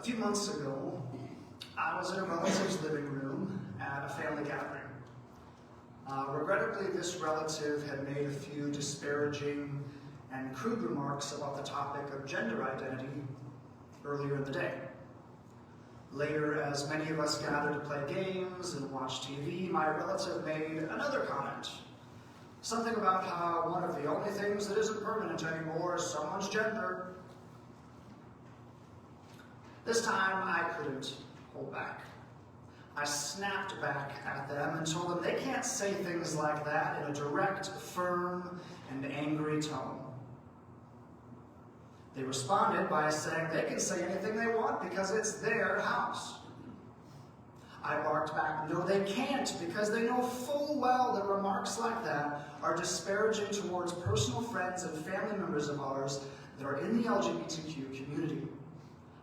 few months ago, I was in a relative's living room at a family gathering. Regrettably, this relative had made a few disparaging and crude remarks about the topic of gender identity earlier in the day. Later, as many of us gathered to play games and watch TV, my relative made another comment. Something about how one of the only things that isn't permanent anymore is someone's gender. This time, I couldn't hold back. I snapped back at them and told them they can't say things like that in a direct, firm, and angry tone. They responded by saying they can say anything they want because it's their house. I barked back, no they can't, because they know full well that remarks like that are disparaging towards personal friends and family members of ours that are in the LGBTQ community,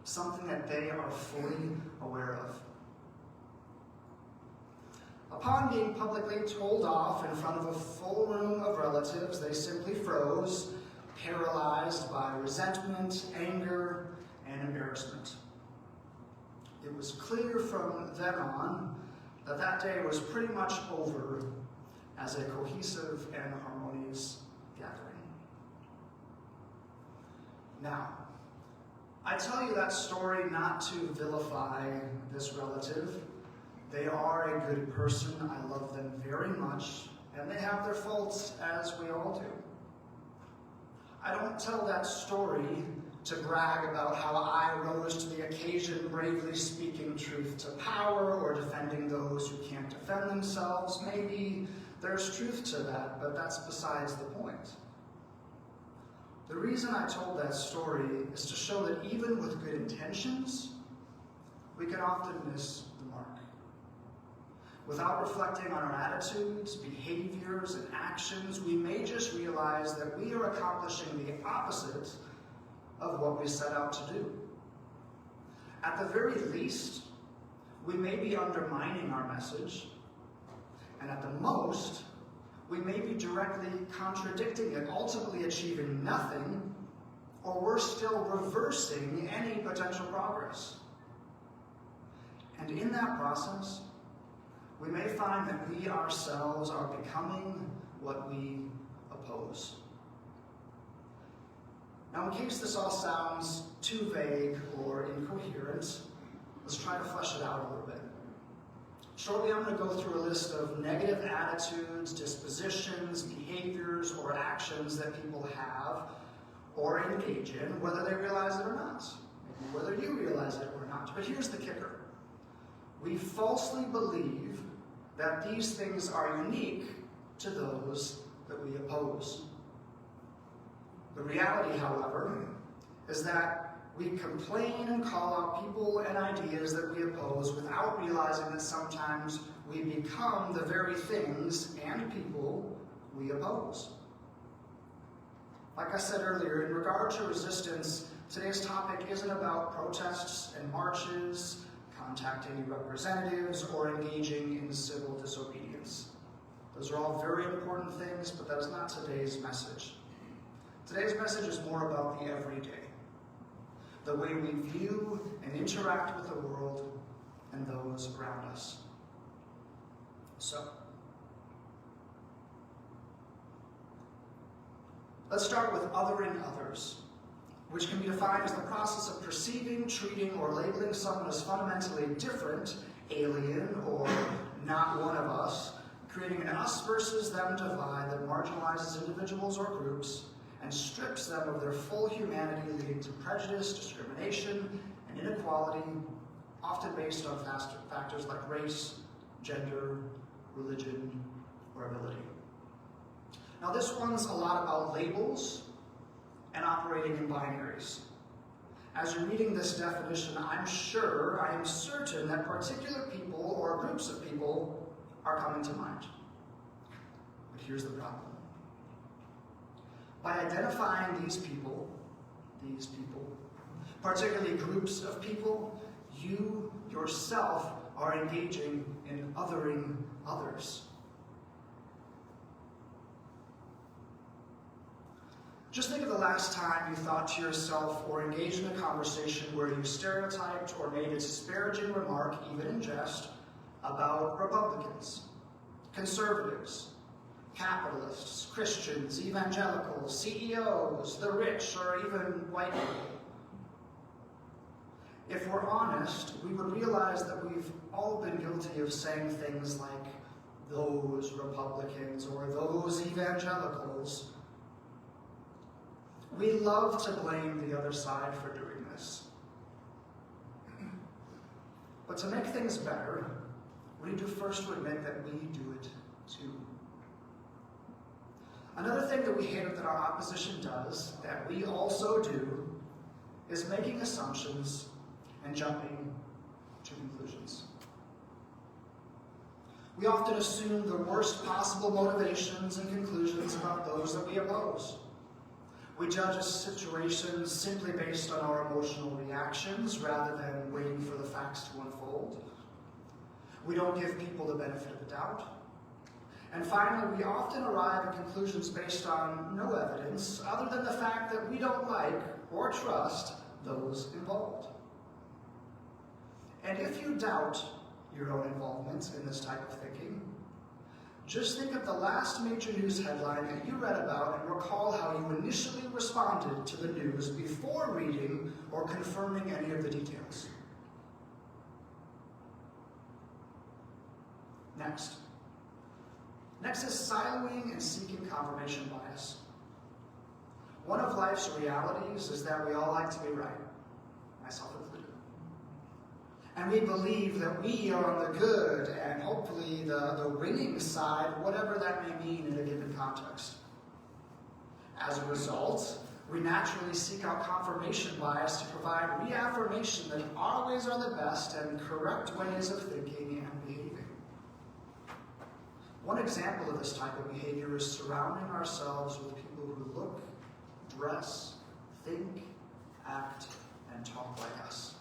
something that they are fully aware of. Upon being publicly told off in front of a full room of relatives, they simply froze, paralyzed by resentment, anger, and embarrassment. It was clear from then on that that day was pretty much over as a cohesive and harmonious gathering. Now, I tell you that story not to vilify this relative. They are a good person. I love them very much, and they have their faults, as we all do. I don't tell that story to brag about how I rose to the occasion, bravely speaking truth to power or defending those who can't defend themselves. Maybe there's truth to that, but that's besides the point. The reason I told that story is to show that even with good intentions, we can often miss the mark. Without reflecting on our attitudes, behaviors, and actions, we may just realize that we are accomplishing the opposite of what we set out to do. At the very least, we may be undermining our message, and at the most, we may be directly contradicting it, ultimately achieving nothing, or worse still, reversing any potential progress. And in that process, we may find that we ourselves are becoming what we oppose. Now, in case this all sounds too vague or incoherent, let's try to flesh it out a little bit. Shortly, I'm going to go through a list of negative attitudes, dispositions, behaviors, or actions that people have or engage in, whether they realize it or not, maybe whether you realize it or not. But here's the kicker. We falsely believe that these things are unique to those that we oppose. The reality, however, is that we complain and call out people and ideas that we oppose without realizing that sometimes we become the very things and people we oppose. Like I said earlier, in regard to resistance, today's topic isn't about protests and marches, contacting representatives, or engaging in civil disobedience. Those are all very important things, but that is not today's message. Today's message is more about the everyday, the way we view and interact with the world and those around us. So, let's start with othering others, which can be defined as the process of perceiving, treating, or labeling someone as fundamentally different, alien, or not one of us, creating an us versus them divide that marginalizes individuals or groups and strips them of their full humanity, leading to prejudice, discrimination, and inequality, often based on factors like race, gender, religion, or ability. Now, this one's a lot about labels and operating in binaries. As you're reading this definition, I am certain that particular people or groups of people are coming to mind. But here's the problem. By identifying these people, particularly groups of people, you yourself are engaging in othering others. Just think of the last time you thought to yourself or engaged in a conversation where you stereotyped or made a disparaging remark, even in jest, about Republicans, conservatives, capitalists, Christians, evangelicals, CEOs, the rich, or even white people. If we're honest, we would realize that we've all been guilty of saying things like, those Republicans or those evangelicals. We love to blame the other side for doing this. But to make things better, we need to first admit that we do it too. Another thing that we hate that our opposition does, that we also do, is making assumptions and jumping to conclusions. We often assume the worst possible motivations and conclusions about those that we oppose. We judge a situation simply based on our emotional reactions rather than waiting for the facts to unfold. We don't give people the benefit of the doubt. And finally, we often arrive at conclusions based on no evidence other than the fact that we don't like or trust those involved. And if you doubt your own involvement in this type of thinking, just think of the last major news headline that you read about and recall how you initially responded to the news before reading or confirming any of the details. Next is siloing and seeking confirmation bias. One of life's realities is that we all like to be right, myself included. And we believe that we are on the good and hopefully the winning side, whatever that may mean in a given context. As a result, we naturally seek out confirmation bias to provide reaffirmation that our ways are the best and correct ways of thinking and behaving. One example of this type of behavior is surrounding ourselves with people who look, dress, think, act, and talk like us.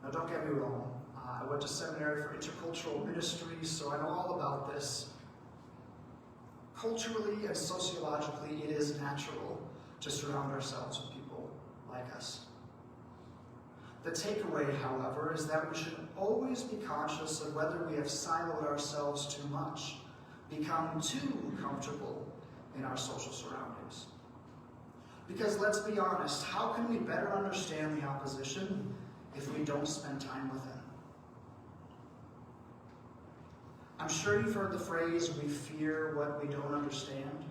Now, don't get me wrong. I went to seminary for intercultural ministries, so I know all about this. Culturally and sociologically, it is natural to surround ourselves with people like us. The takeaway, however, is that we should always be conscious of whether we have siloed ourselves too much, become too comfortable in our social surroundings. Because let's be honest, how can we better understand the opposition if we don't spend time with them? I'm sure you've heard the phrase, we fear what we don't understand.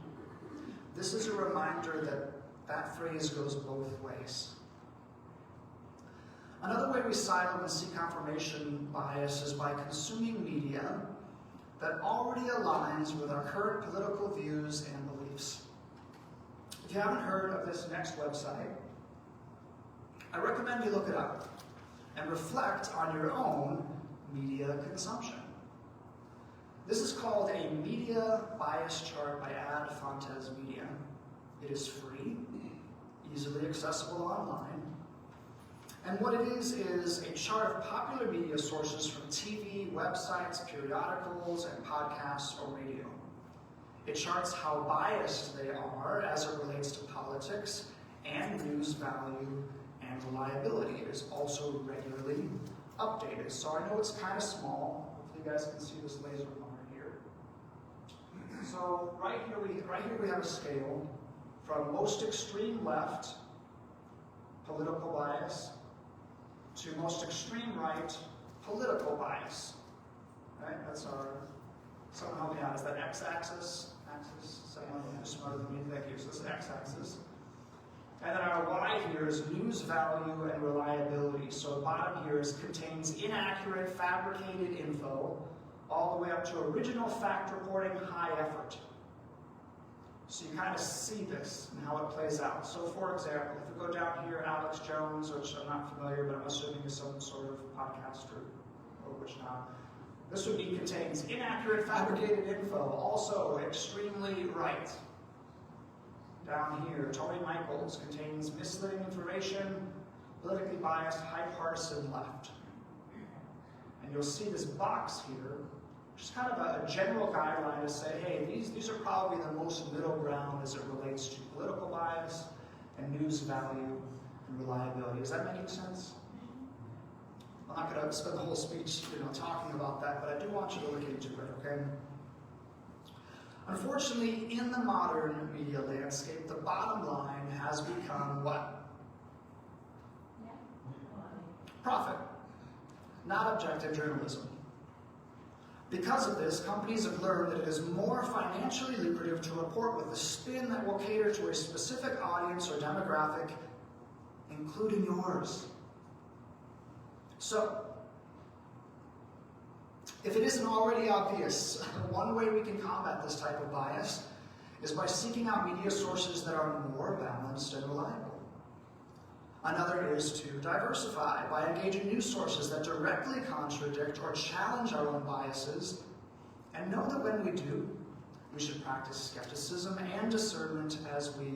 This is a reminder that that phrase goes both ways. Another way we silo and seek confirmation bias is by consuming media that already aligns with our current political views and beliefs. If you haven't heard of this next website, I recommend you look it up and reflect on your own media consumption. This is called a media bias chart by Ad Fontes Media. It is free, easily accessible online. And what it is a chart of popular media sources from TV, websites, periodicals, and podcasts or radio. It charts how biased they are as it relates to politics and news value and reliability. It is also regularly updated. So I know it's kind of small. Hopefully you guys can see this laser pointer here. So right here we have a scale from most extreme left, political bias, to most extreme right, political bias. Right? That's our, someone help me out, is that x-axis? Someone who's smarter than me, thank you. So this is x-axis. And then our y here is news value and reliability. So bottom here contains inaccurate, fabricated info, all the way up to original fact reporting, high effort. So you kind of see this and how it plays out. So for example, if we go down here, Alex Jones, which I'm not familiar, but I'm assuming is some sort of podcaster, or which not. This would be contains inaccurate, fabricated info, also extremely right. Down here, Tony Michaels contains misleading information, politically biased, high partisan left. And you'll see this box here Just kind of a general guideline to say, hey, these are probably the most middle ground as it relates to political bias and news value and reliability. Is that making sense? I'm not going to spend the whole speech, talking about that, but I do want you to look into it, okay? Unfortunately, in the modern media landscape, the bottom line has become what? Profit, not objective journalism. Because of this, companies have learned that it is more financially lucrative to report with a spin that will cater to a specific audience or demographic, including yours. So, if it isn't already obvious, one way we can combat this type of bias is by seeking out media sources that are more balanced and reliable. Another is to diversify by engaging news sources that directly contradict or challenge our own biases, and know that when we do, we should practice skepticism and discernment as we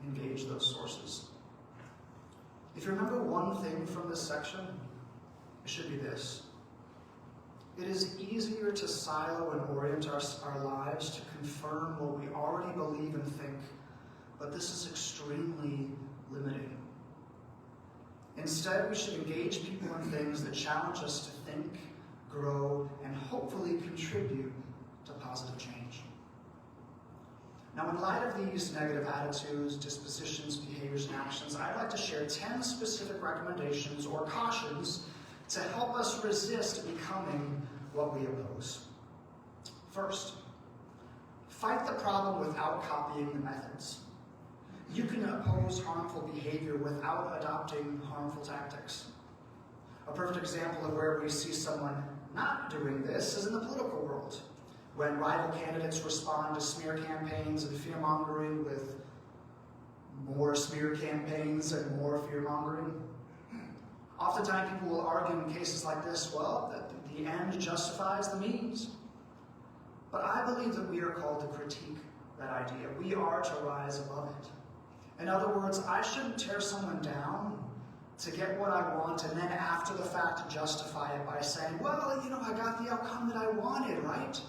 engage those sources. If you remember one thing from this section, it should be this. It is easier to silo and orient our lives to confirm what we already believe and think, but this is extremely limiting. Instead, we should engage people in things that challenge us to think, grow, and hopefully contribute to positive change. Now, in light of these negative attitudes, dispositions, behaviors, and actions, I'd like to share 10 specific recommendations or cautions to help us resist becoming what we oppose. First, fight the problem without copying the methods. You can oppose harmful behavior without adopting harmful tactics. A perfect example of where we see someone not doing this is in the political world, when rival candidates respond to smear campaigns and fear-mongering with more smear campaigns and more fear-mongering. Oftentimes people will argue in cases like this, well, that the end justifies the means. But I believe that we are called to critique that idea. We are to rise above it. In other words, I shouldn't tear someone down to get what I want and then after the fact justify it by saying, well, I got the outcome that I wanted, right?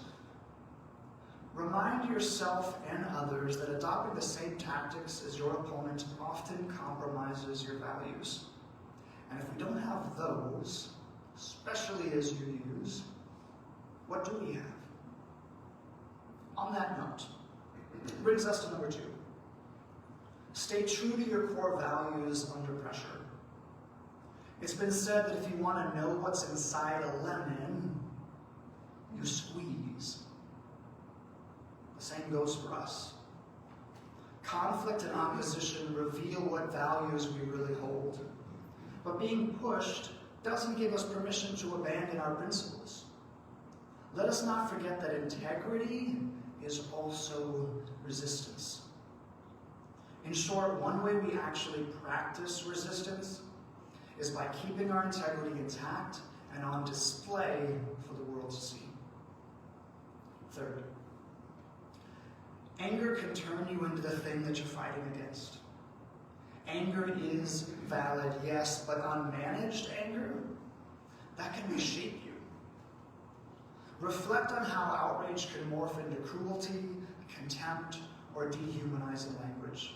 Remind yourself and others that adopting the same tactics as your opponent often compromises your values. And if we don't have those, especially as you use, what do we have? On that note, it brings us to number 2. Stay true to your core values under pressure. It's been said that if you want to know what's inside a lemon, you squeeze. The same goes for us. Conflict and opposition reveal what values we really hold. But being pushed doesn't give us permission to abandon our principles. Let us not forget that integrity is also resistance. In short, one way we actually practice resistance is by keeping our integrity intact and on display for the world to see. Third, anger can turn you into the thing that you're fighting against. Anger is valid, yes, but unmanaged anger, that can reshape you. Reflect on how outrage can morph into cruelty, contempt, or dehumanizing language.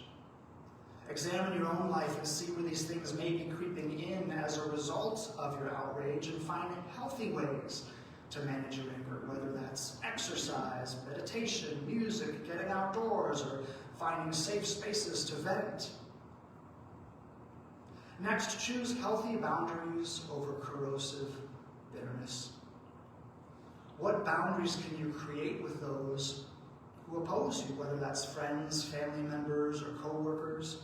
Examine your own life and see where these things may be creeping in as a result of your outrage, and find healthy ways to manage your anger, whether that's exercise, meditation, music, getting outdoors, or finding safe spaces to vent. Next, choose healthy boundaries over corrosive bitterness. What boundaries can you create with those who oppose you, whether that's friends, family members, or co-workers?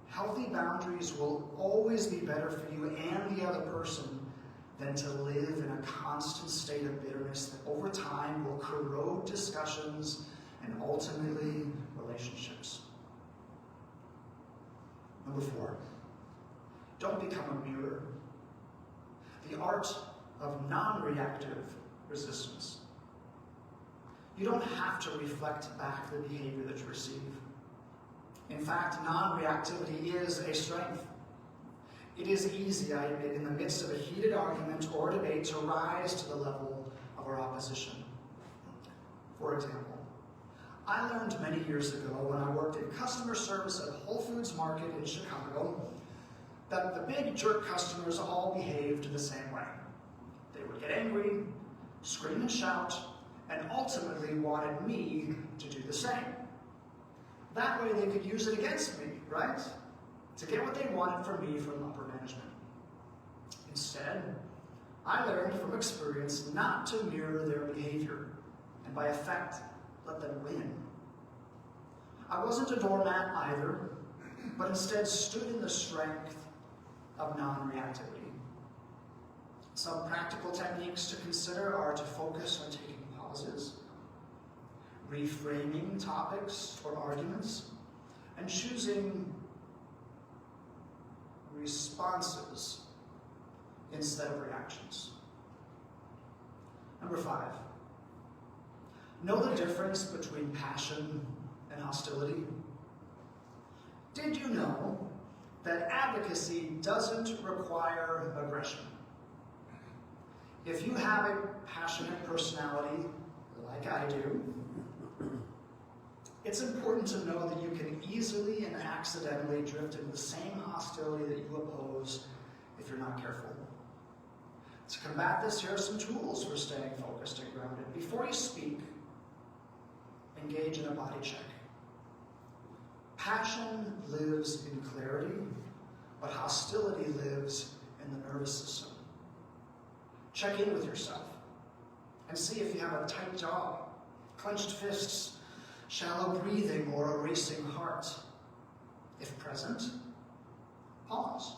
Healthy boundaries will always be better for you and the other person than to live in a constant state of bitterness that over time will corrode discussions and ultimately relationships. Number 4, don't become a mirror. The art of non-reactive resistance. You don't have to reflect back the behavior that you receive. In fact, non-reactivity is a strength. It is easy, I admit, in the midst of a heated argument or debate to rise to the level of our opposition. For example, I learned many years ago when I worked in customer service at a Whole Foods market in Chicago that the big jerk customers all behaved the same way. They would get angry, scream and shout, and ultimately wanted me to do the same. That way they could use it against me, right? To get what they wanted from me from upper management. Instead, I learned from experience not to mirror their behavior, and by effect, let them win. I wasn't a doormat either, but instead stood in the strength of non-reactivity. Some practical techniques to consider are to focus on taking pauses, reframing topics or arguments, and choosing responses instead of reactions. Number 5, know the difference between passion and hostility. Did you know that advocacy doesn't require aggression? If you have a passionate personality, like I do, it's important to know that you can easily and accidentally drift into the same hostility that you oppose if you're not careful. To combat this, here are some tools for staying focused and grounded. Before you speak, engage in a body check. Passion lives in clarity, but hostility lives in the nervous system. Check in with yourself and see if you have a tight jaw, clenched fists, shallow breathing, or a racing heart. If present, pause.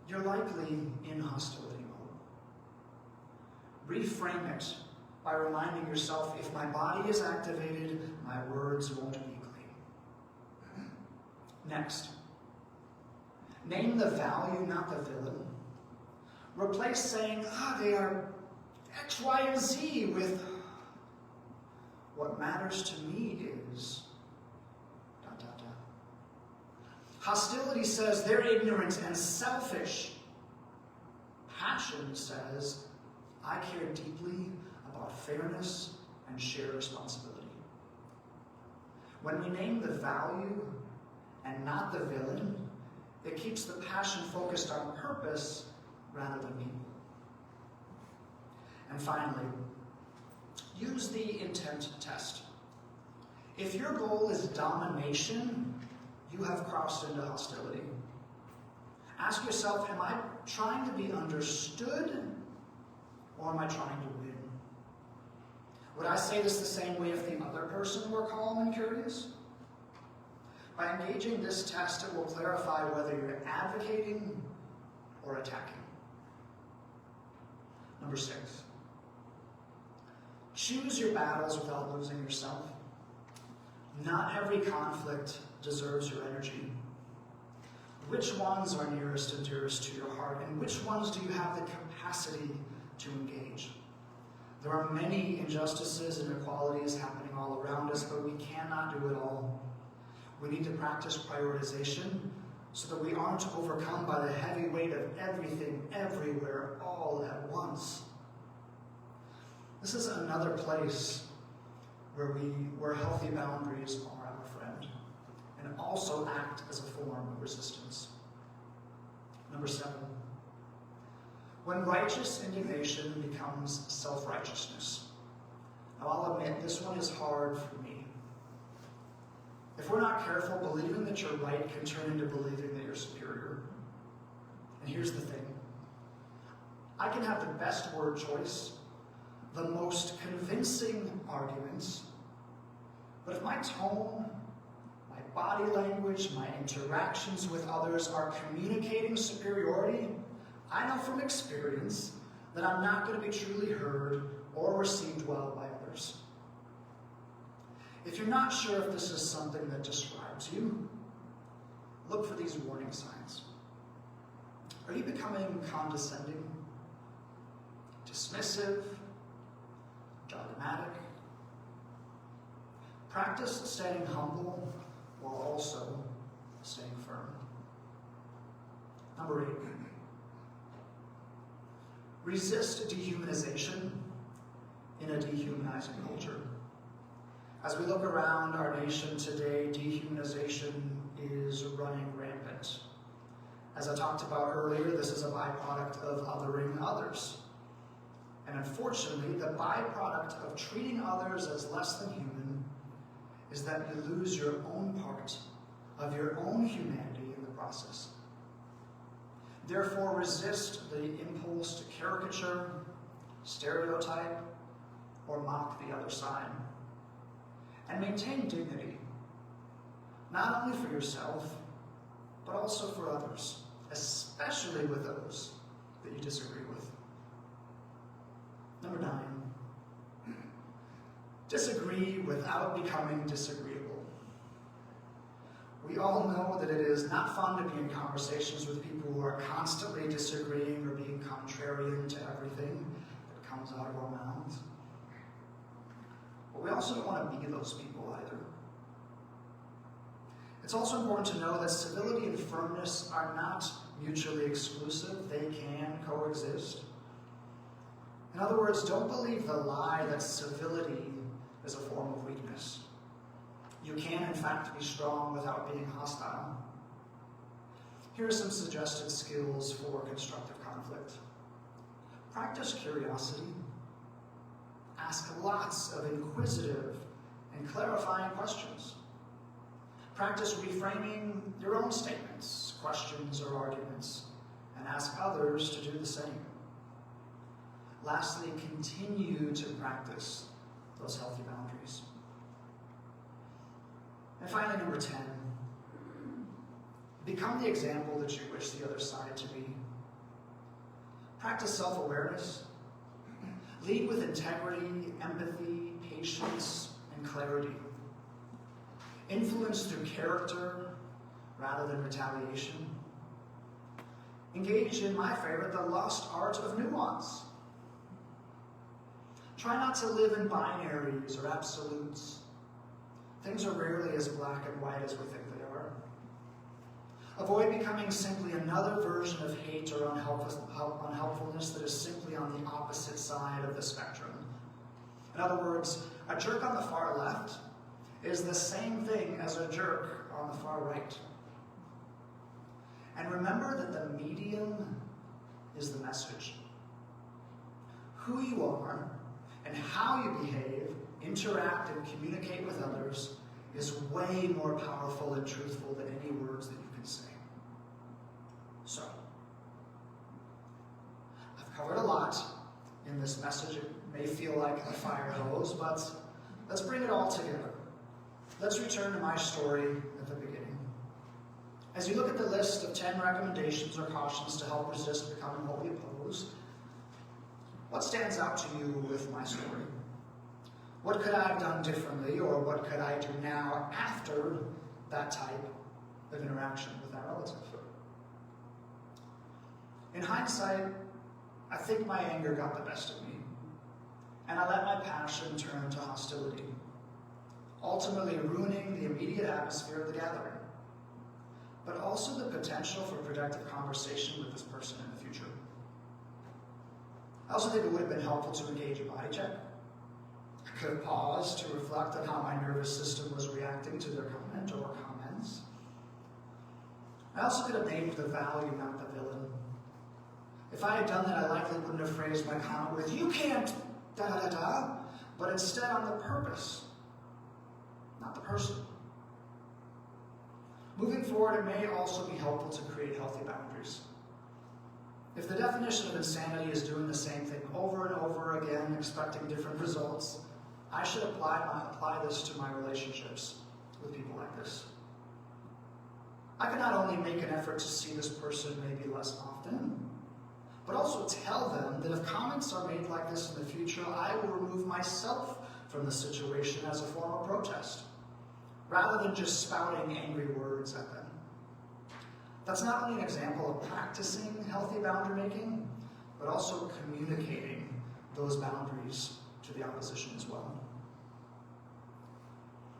You're likely in hostility mode. Reframe it by reminding yourself, if my body is activated, my words won't be clean. Next, name the value, not the villain. Replace saying, they are X, Y, and Z with, what matters to me is, ... Hostility says they're ignorant and selfish. Passion says, I care deeply about fairness and shared responsibility. When we name the value and not the villain, it keeps the passion focused on purpose rather than people. And finally, use the intent test. If your goal is domination, you have crossed into hostility. Ask yourself, am I trying to be understood, or am I trying to win? Would I say this the same way if the other person were calm and curious? By engaging this test, it will clarify whether you're advocating or attacking. Number 6, choose your battles without losing yourself. Not every conflict deserves your energy. Which ones are nearest and dearest to your heart, and which ones do you have the capacity to engage? There are many injustices and inequalities happening all around us, but we cannot do it all. We need to practice prioritization so that we aren't overcome by the heavy weight of everything, everywhere, all at once. This is another place where healthy boundaries are our friend, and also act as a form of resistance. Number 7, when righteous indignation becomes self-righteousness. Now I'll admit, this one is hard for me. If we're not careful, believing that you're right can turn into believing that you're superior. And here's the thing. I can have the best word choice, the most convincing arguments, but if my tone, my body language, my interactions with others are communicating superiority, I know from experience that I'm not going to be truly heard or received well by others. If you're not sure if this is something that describes you, look for these warning signs. Are you becoming condescending, dismissive, dogmatic? Practice staying humble while also staying firm. Number 8. Resist dehumanization in a dehumanizing culture. As we look around our nation today, dehumanization is running rampant. As I talked about earlier, this is a byproduct of othering others. And unfortunately, the byproduct of treating others as less than human is that you lose your own part of your own humanity in the process. Therefore, resist the impulse to caricature, stereotype, or mock the other side. And maintain dignity, not only for yourself, but also for others, especially with those that you disagree with. Number 9, disagree without becoming disagreeable. We all know that it is not fun to be in conversations with people who are constantly disagreeing or being contrarian to everything that comes out of our mouths. But we also don't want to be those people either. It's also important to know that civility and firmness are not mutually exclusive. They can coexist. In other words, don't believe the lie that civility is a form of weakness. You can, in fact, be strong without being hostile. Here are some suggested skills for constructive conflict. Practice curiosity. Ask lots of inquisitive and clarifying questions. Practice reframing your own statements, questions, or arguments, and ask others to do the same. Lastly, continue to practice those healthy boundaries. And finally, number 10, become the example that you wish the other side to be. Practice self-awareness. Lead with integrity, empathy, patience, and clarity. Influence through character rather than retaliation. Engage in my favorite, the lost art of nuance. Try not to live in binaries or absolutes. Things are rarely as black and white as we think they are. Avoid becoming simply another version of hate or unhelpfulness that is simply on the opposite side of the spectrum. In other words, a jerk on the far left is the same thing as a jerk on the far right. And remember that the medium is the message. Who you are and how you behave, interact, and communicate with others is way more powerful and truthful than any words that you can say. So, I've covered a lot in this message. It may feel like a fire hose, but let's bring it all together. Let's return to my story at the beginning. As you look at the list of 10 recommendations or cautions to help resist becoming what we oppose, what stands out to you with my story? What could I have done differently, or what could I do now after that type of interaction with that relative? In hindsight, I think my anger got the best of me, and I let my passion turn to hostility, ultimately ruining the immediate atmosphere of the gathering, but also the potential for productive conversation with this person in the future. I also think it would have been helpful to engage a body check. I could have paused to reflect on how my nervous system was reacting to their comment or comments. I also could have named the value, not the villain. If I had done that, I likely wouldn't have phrased my comment with, "You can't, da-da-da-da," but instead on the purpose, not the person. Moving forward, it may also be helpful to create healthy boundaries. If the definition of insanity is doing the same thing over and over again, expecting different results, I should apply this to my relationships with people like this. I can not only make an effort to see this person maybe less often, but also tell them that if comments are made like this in the future, I will remove myself from the situation as a form of protest, rather than just spouting angry words at them. That's not only an example of practicing healthy boundary making, but also communicating those boundaries to the opposition as well.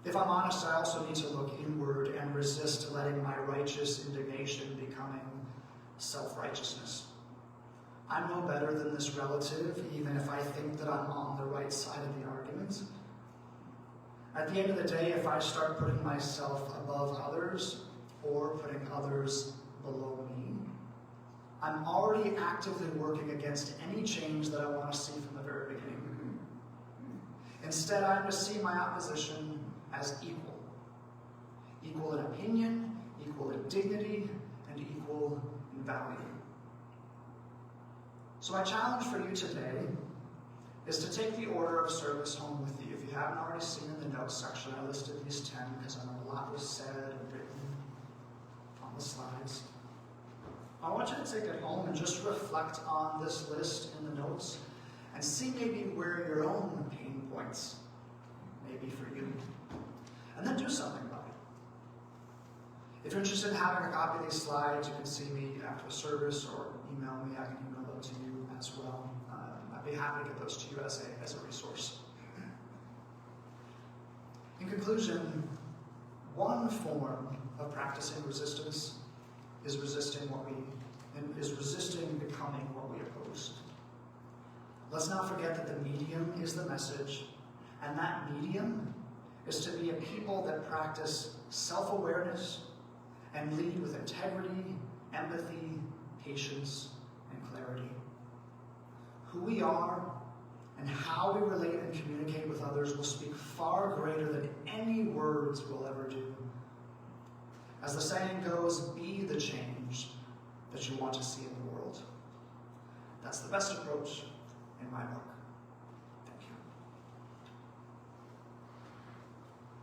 If I'm honest, I also need to look inward and resist letting my righteous indignation becoming self-righteousness. I'm no better than this relative, even if I think that I'm on the right side of the argument. At the end of the day, if I start putting myself above others or putting others below me, I'm already actively working against any change that I want to see from the very beginning. Instead, I'm to see my opposition as equal. Equal in opinion, equal in dignity, and equal in value. So my challenge for you today is to take the order of service home with you. If you haven't already seen in the notes section, I listed these 10 because I know a lot was said and written on the slides. I want you to take it home and just reflect on this list in the notes and see maybe where your own pain points may be for you. And then do something about it. If you're interested in having a copy of these slides, you can see me after the service or email me. I can email them to you as well. I'd be happy to get those to you as a resource. In conclusion, one form of practicing resistance is resisting becoming what we oppose. Let's not forget that the medium is the message, and that medium is to be a people that practice self-awareness and lead with integrity, empathy, patience, and clarity. Who we are and how we relate and communicate with others will speak far greater than any words will ever do. As the saying goes, be the change that you want to see in the world. That's the best approach in my book.